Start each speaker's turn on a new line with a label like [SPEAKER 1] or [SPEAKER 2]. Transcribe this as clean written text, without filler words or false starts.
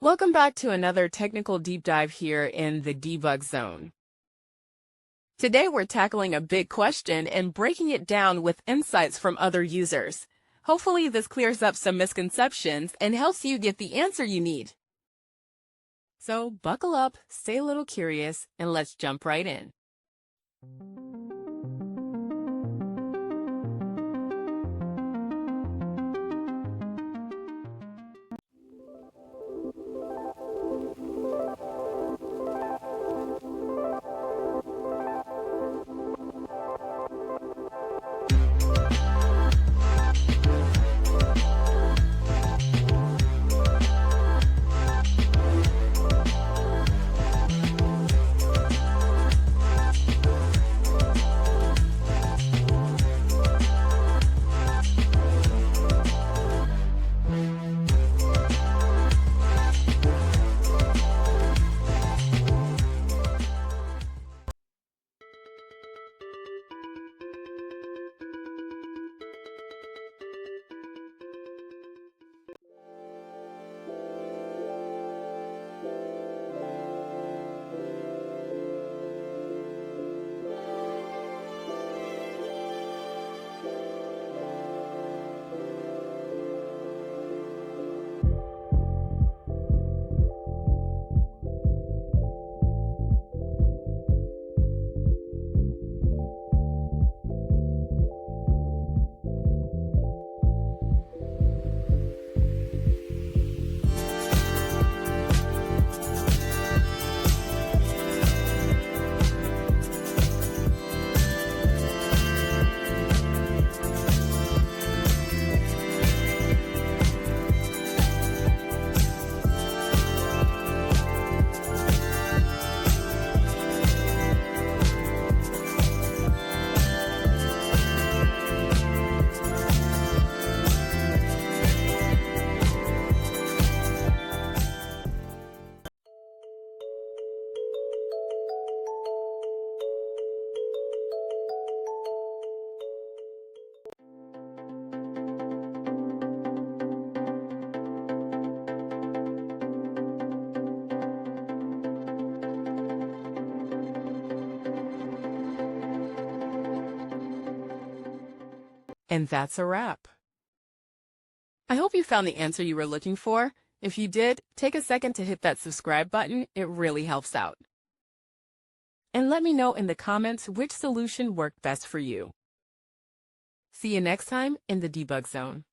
[SPEAKER 1] Welcome back to another technical deep dive here in the debug zone. Today we're tackling a big question and breaking it down with insights from other users. Hopefully this clears up some misconceptions and helps you get the answer you need. So buckle up, stay a little curious, and let's jump right in. And that's a wrap. I hope you found the answer you were looking for. If you did, take a second to hit that subscribe button. It really helps out. And let me know in the comments which solution worked best for you. See you next time in the debug zone.